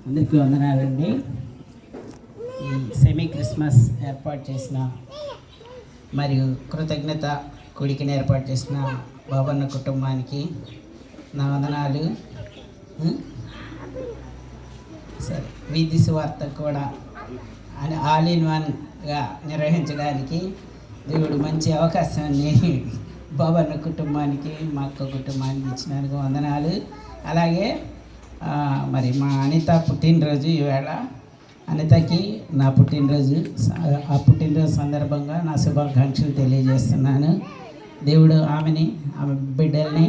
అందరికీ వందనాలండి. ఈ సెమీ క్రిస్మస్ ఏర్పాటు చేసిన మరియు కృతజ్ఞత కూడికని ఏర్పాటు చేసిన బాబన్న కుటుంబానికి నా వందనాలు. సరే, వీధి సువార్త కూడా ఆల్ ఇన్ వన్గా నిర్వహించడానికి దేవుడు మంచి అవకాశాన్ని బాబన్న కుటుంబానికి, మా అక్క కుటుంబానికి ఇచ్చినందుకు వందనాలు. అలాగే మరి మా అనిత పుట్టినరోజు ఈవేళ. అనితకి నా పుట్టినరోజు, ఆ పుట్టినరోజు సందర్భంగా నా శుభాకాంక్షలు తెలియజేస్తున్నాను. దేవుడు ఆమె బిడ్డల్ని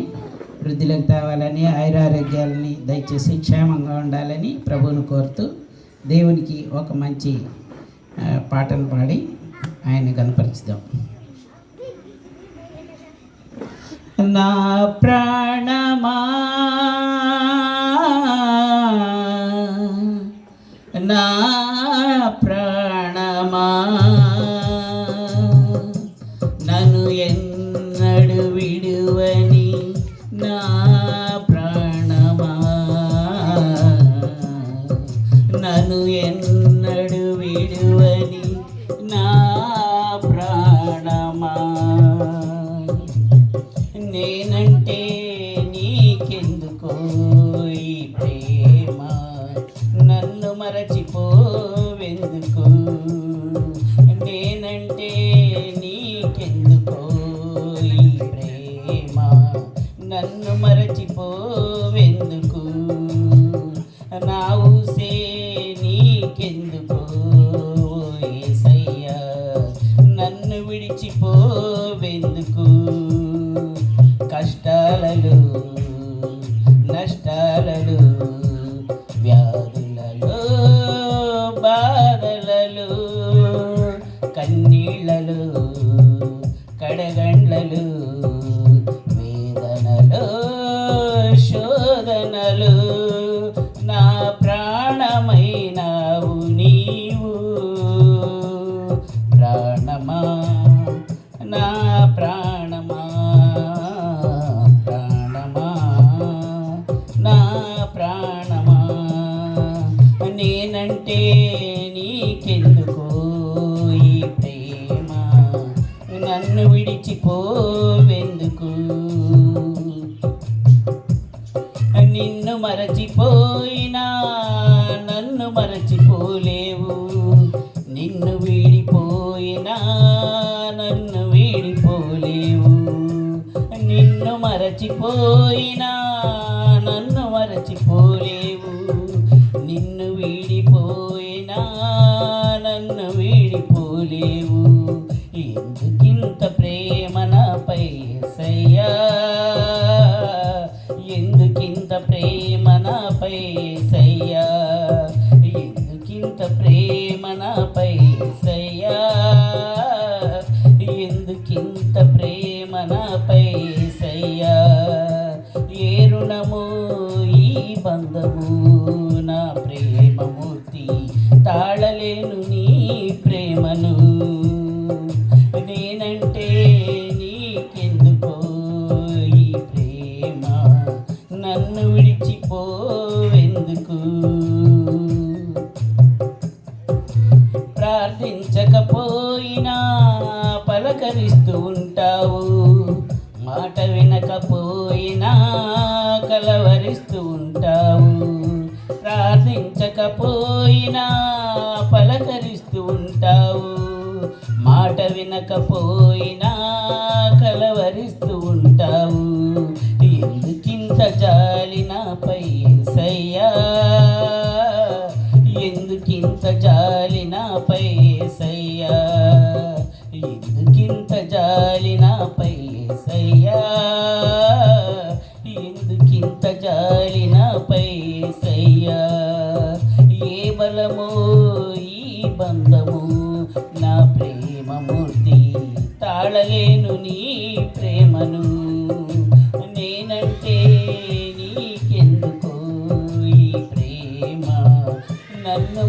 వృద్ధిలోకి తేవాలని, ఆయురారోగ్యాలని దయచేసి క్షేమంగా ఉండాలని ప్రభువును కోరుతూ దేవునికి ఒక మంచి పాటను పాడి ఆయన్ని కనపరుచుదాం. నా ప్రాణమా నా ప్రాణమా నన్ను ఎన్నడు విడువని నా ప్రాణమా, నన్ను ఎన్నడు విడువని నా ప్రాణమా, నేనంటే నీకెందుకో ఈ ప్రేమ, నన్ను మరచిపోవెందుకు, నేనంటే నీకెందుకో ఈ ప్రేమ, నన్ను మరచిపోవెందుకు, నా ఊసే నీకెందుకో యేసయ్యా, నన్ను విడిచిపోవెందుకు, కష్టాలలో నష్టాలలో వ్యాధులలో బాధలలో కన్నీళ్లలో కడగండ్లలో వేదనలో శోధనలు నా ప్రాణమైనావు నీవు, ప్రాణమా నా ప్రాణమా, ప్రాణమా నా ప్రాణమా, నేనంటే నీకెందుకో ఈ ప్రేమ, నన్ను విడిచిపోవెందుకు, నిన్ను మరచిపోయినా నన్ను మరచిపోలేవు, నిన్ను వీడిపోయినా నన్ను వీడిపోలేవు, నిన్ను మరచిపోయినా నన్ను మరచిపోలేవు, నిన్ను వీడిపోయినా నన్ను వీడిపోలేవు, ఎందుకింత ప్రేమ నాపై యేసయ్యా, ఎందుకింత ప్రేమ నాపై యేసయ్యా, ఎందుకింత ప్రేమ నాపై యేసయ్యా, ఎందుకింత ప్రేమ నాపై యేసయ్యా, ఏ రుణము ఈ బంధము నా ప్రేమమూర్తి, తాళలేను నీ ప్రేమను, నేనంటే నీకెందుకో ఈ ప్రేమ, నన్ను విడిచిపోవెందుకు, ప్రార్థించకపోయినా పలకరిస్తూ ఉంటావు, మాట వినకపోయినా కలవరిస్తూ ఉంటావు, ప్రార్థించకపోయినా పలకరిస్తూ ఉంటావు, మాట వినకపోయినా కలవరిస్తూ ఉంటావు, ఎందుకింత జాలి నాపై యేసయ్యా, ఎందుకింత జాలి నాపై యేసయ్యా, ఎందుకింత జాలి నాపై యేసయ్యా, ఎందుకింత జాలి నాపై యేసయ్యా, ఏ బలమో ఈ బంధము నా ప్రేమమూర్తి, తాళలేను నీ ప్రేమను, నేనంటే నీకెందుకో ఈ ప్రేమ, నన్ను